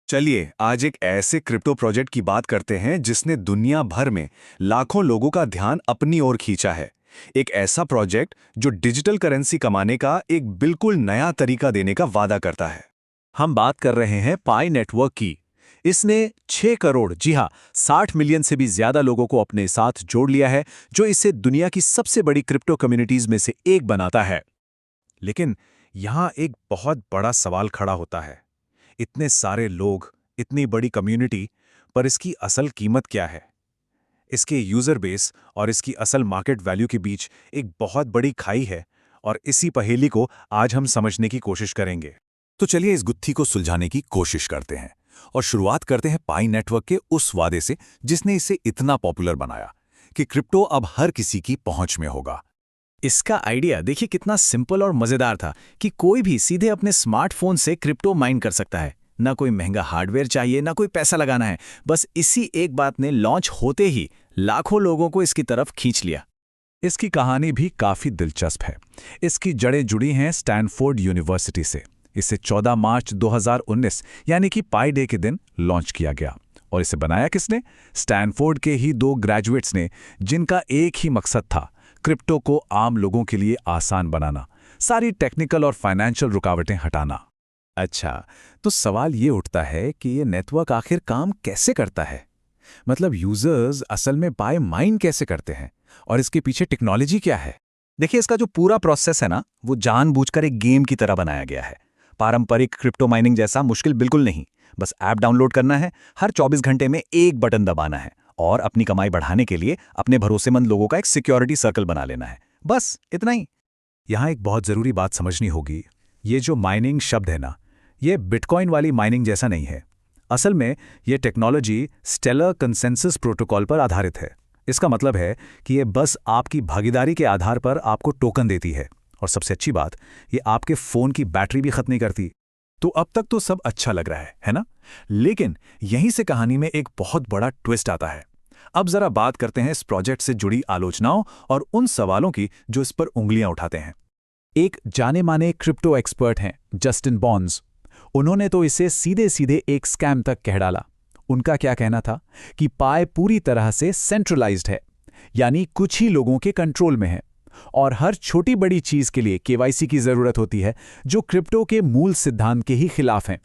चलिए आज एक ऐसे क्रिप्टो प्रोजेक्ट की बात करते हैं जिसने दुनिया भर में लाखों लोगों का ध्यान अपनी ओर खींचा है। एक ऐसा प्रोजेक्ट जो डिजिटल करेंसी कमाने का एक बिल्कुल नया तरीका देने का वादा करता है। हम बात कर रहे हैं पाई नेटवर्क की। इसने 6 करोड़, जी हाँ, 60 मिलियन से भी ज्यादा लोगों को अपने साथ जोड़ लिया है, जो इसे दुनिया की सबसे बड़ी क्रिप्टो कम्युनिटीज में से एक बनाता है। लेकिन यहाँ एक बहुत बड़ा सवाल खड़ा होता है। इतने सारे लोग, इतनी बड़ी कम्युनिटी, पर इसकी असल कीमत क्या है? इसके यूजर बेस और इसकी असल मार्केट वैल्यू के बीच एक बहुत बड़ी खाई है, और इसी पहेली को आज हम समझने की कोशिश करेंगे। तो चलिए इस गुत्थी को सुलझाने की कोशिश करते हैं और शुरुआत करते हैं पाई नेटवर्क के उस वादे से जिसने इसे इतना पॉपुलर बनाया कि क्रिप्टो अब हर किसी की पहुंच में होगा। इसका आइडिया देखिए कितना सिंपल और मजेदार था कि कोई भी सीधे अपने स्मार्टफोन से क्रिप्टो माइन कर सकता है। ना कोई महंगा हार्डवेयर चाहिए, ना कोई पैसा लगाना है। बस इसी एक बात ने लॉन्च होते ही लाखों लोगों को इसकी तरफ खींच लिया। इसकी कहानी भी काफी दिलचस्प है। इसकी जड़ें जुड़ी हैं स्टैनफोर्ड यूनिवर्सिटी से। इसे 14 मार्च 2019 यानी कि पाई डे के दिन लॉन्च किया गया। और इसे बनाया किसने? स्टैनफोर्ड के ही 2 ग्रेजुएट्स ने, जिनका एक ही मकसद था, क्रिप्टो को आम लोगों के लिए आसान बनाना, सारी टेक्निकल और फाइनेंशियल रुकावटें हटाना। अच्छा, तो सवाल ये उठता है कि ये नेटवर्क आखिर काम कैसे करता है? मतलब यूजर्स असल में पाई माइन कैसे करते हैं, और इसके पीछे टेक्नोलॉजी क्या है? देखिए, इसका जो पूरा प्रोसेस है ना, वो जानबूझकर एक गेम की तरह बनाया गया है। पारंपरिक क्रिप्टो माइनिंग जैसा मुश्किल बिल्कुल नहीं। बस ऐप डाउनलोड करना है, हर 24 घंटे में एक बटन दबाना है और अपनी कमाई बढ़ाने के लिए अपने भरोसेमंद लोगों का एक सिक्योरिटी सर्कल बना लेना है। बस इतना ही। यहाँ एक बहुत जरूरी बात समझनी होगी। ये जो माइनिंग शब्द है ना, ये बिटकॉइन वाली माइनिंग जैसा नहीं है। असल में ये टेक्नोलॉजी स्टेलर कंसेंसस प्रोटोकॉल पर आधारित है। इसका मतलब है कि ये बस आपकी भागीदारी के आधार पर आपको टोकन देती है। और सबसे अच्छी बात, ये आपके फोन की बैटरी भी खत्म नहीं करती। तो अब तक तो सब अच्छा लग रहा है ना? लेकिन यहीं से कहानी में एक बहुत बड़ा ट्विस्ट आता है। अब जरा बात करते हैं इस प्रोजेक्ट से जुड़ी आलोचनाओं और उन सवालों की जो इस पर उंगलियां उठाते हैं। एक जाने माने क्रिप्टो एक्सपर्ट हैं, जस्टिन बॉन्स। उन्होंने तो इसे सीधे सीधे एक स्कैम तक कह डाला। उनका क्या कहना था कि पाई पूरी तरह से सेंट्रलाइज्ड है, यानी कुछ ही लोगों के कंट्रोल में है, और हर छोटी बड़ी चीज के लिए केवाईसी की जरूरत होती है, जो क्रिप्टो के मूल सिद्धांत के ही खिलाफ हैं।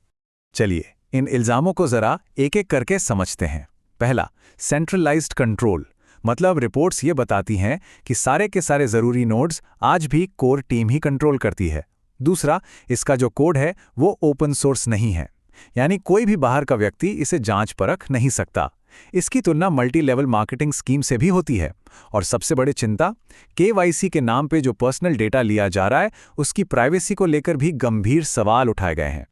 चलिए इन इल्जामों को जरा एक एक करके समझते हैं। पहला, सेंट्रलाइज्ड कंट्रोल। मतलब रिपोर्ट्स ये बताती हैं कि सारे के सारे जरूरी नोड्स आज भी कोर टीम ही कंट्रोल करती है। दूसरा, इसका जो कोड है वो ओपन सोर्स नहीं है, यानी कोई भी बाहर का व्यक्ति इसे जांच परख नहीं सकता। इसकी तुलना मल्टी लेवल मार्केटिंग स्कीम से भी होती है। और सबसे बड़ी चिंता, केवाईसी के नाम पे जो पर्सनल डेटा लिया जा रहा है, उसकी प्राइवेसी को लेकर भी गंभीर सवाल उठाए गए हैं।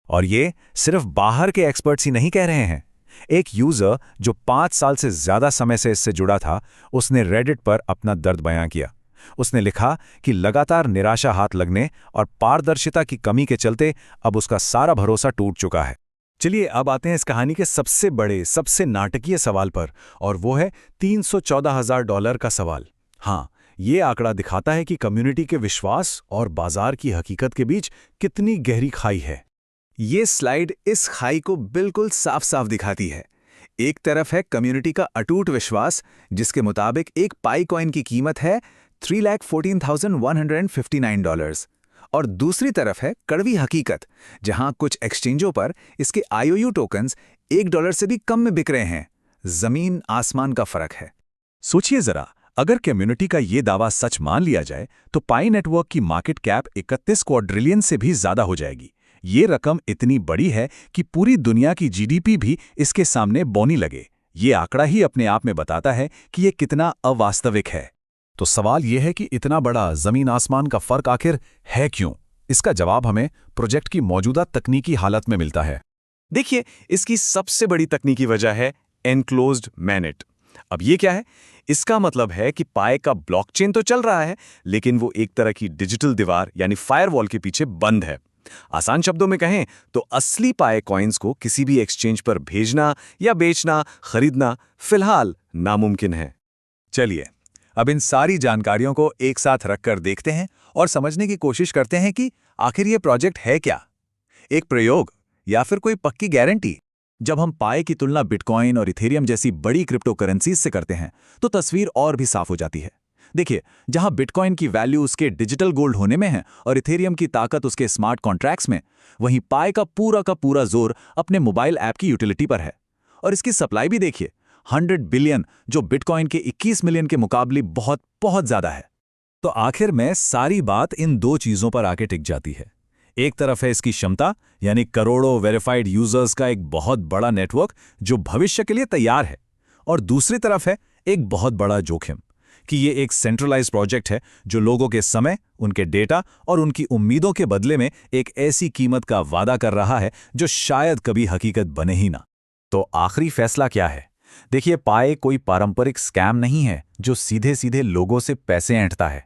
और ये सिर्फ बाहर के एक्सपर्ट्स ही नहीं कह रहे हैं। एक यूजर जो 5 साल से ज्यादा समय से इससे जुड़ा था, उसने रेडिट पर अपना दर्द बयां किया। उसने लिखा कि लगातार निराशा हाथ लगने और पारदर्शिता की कमी के चलते अब उसका सारा भरोसा टूट चुका है। चलिए अब आते हैं इस कहानी के सबसे बड़े, सबसे नाटकीय सवाल पर, और वो है $314,000 का सवाल। हाँ, ये आंकड़ा दिखाता है कि कम्युनिटी के विश्वास और बाजार की हकीकत के बीच कितनी गहरी खाई है। ये स्लाइड इस खाई को बिल्कुल साफ साफ दिखाती है। एक तरफ है कम्युनिटी का अटूट विश्वास, जिसके मुताबिक एक पाई कॉइन की कीमत है $314,159, और दूसरी तरफ है कड़वी हकीकत, जहां कुछ एक्सचेंजों पर इसके IOU टोकन्स $1 से भी कम में बिक रहे हैं। जमीन आसमान का फर्क है। सोचिए जरा, अगर कम्युनिटी का ये दावा सच मान लिया जाए तो पाई नेटवर्क की मार्केट कैप 31 क्वाड्रिलियन से भी ज्यादा हो जाएगी। ये रकम इतनी बड़ी है कि पूरी दुनिया की GDP भी इसके सामने बौनी लगे। ये आंकड़ा ही अपने आप में बताता है कि ये कितना अवास्तविक है। तो सवाल यह है कि इतना बड़ा जमीन आसमान का फर्क आखिर है क्यों? इसका जवाब हमें प्रोजेक्ट की मौजूदा तकनीकी हालत में मिलता है। देखिए, इसकी सबसे बड़ी तकनीकी वजह है एनक्लोज्ड मैनेट। अब ये क्या है? इसका मतलब है कि पाई का ब्लॉकचेन तो चल रहा है, लेकिन वो एक तरह की डिजिटल दीवार यानी फायरवॉल के पीछे बंद है। आसान शब्दों में कहें तो असली पाई कॉइन्स को किसी भी एक्सचेंज पर भेजना या बेचना, खरीदना फिलहाल नामुमकिन है। चलिए अब इन सारी जानकारियों को एक साथ रखकर देखते हैं और समझने की कोशिश करते हैं कि आखिर ये प्रोजेक्ट है क्या? एक प्रयोग या फिर कोई पक्की गारंटी? जब हम पाई की तुलना बिटकॉइन और इथेरियम जैसी बड़ी क्रिप्टो करेंसीज से करते हैं तो तस्वीर और भी साफ हो जाती है। देखिए, जहां बिटकॉइन की वैल्यू उसके डिजिटल गोल्ड होने में है और इथेरियम की ताकत उसके स्मार्ट कॉन्ट्रैक्ट्स में, वहीं पाई का पूरा जोर अपने मोबाइल ऐप की यूटिलिटी पर है। और इसकी सप्लाई भी देखिए, 100 बिलियन, जो बिटकॉइन के 21 मिलियन के मुकाबले बहुत बहुत ज्यादा है। तो आखिर में सारी बात इन दो चीजों पर आके टिक जाती है। एक तरफ है इसकी क्षमता, यानी करोड़ों वेरीफाइड यूजर्स का एक बहुत बड़ा नेटवर्क जो भविष्य के लिए तैयार है, और दूसरी तरफ है एक बहुत बड़ा जोखिम कि ये एक सेंट्रलाइज्ड प्रोजेक्ट है जो लोगों के समय, उनके डेटा और उनकी उम्मीदों के बदले में एक ऐसी कीमत का वादा कर रहा है जो शायद कभी हकीकत बने ही ना। तो आखिरी फैसला क्या है? देखिए, पाई कोई पारंपरिक स्कैम नहीं है जो सीधे सीधे लोगों से पैसे ऐंठता है।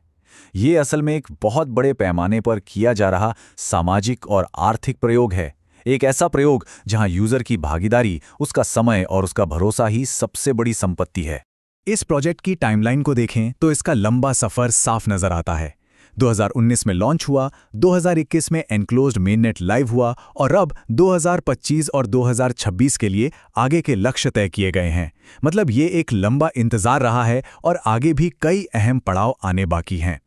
ये असल में एक बहुत बड़े पैमाने पर किया जा रहा सामाजिक और आर्थिक प्रयोग है। एक ऐसा प्रयोग जहां यूजर की भागीदारी, उसका समय और उसका भरोसा ही सबसे बड़ी संपत्ति है। इस प्रोजेक्ट की टाइमलाइन को देखें तो इसका लंबा सफर साफ नजर आता है। 2019 में लॉन्च हुआ, 2021 में एनक्लोज्ड मेननेट लाइव हुआ और अब 2025 और 2026 के लिए आगे के लक्ष्य तय किए गए हैं। मतलब ये एक लंबा इंतजार रहा है और आगे भी कई अहम पड़ाव आने बाकी हैं।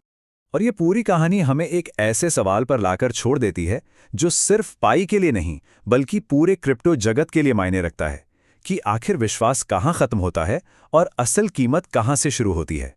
और ये पूरी कहानी हमें एक ऐसे सवाल पर लाकर छोड़ देती है जो सिर्फ पाई के लिए नहीं बल्कि पूरे क्रिप्टो जगत के लिए मायने रखता है कि आखिर विश्वास कहाँ खत्म होता है और असल कीमत कहाँ से शुरू होती है।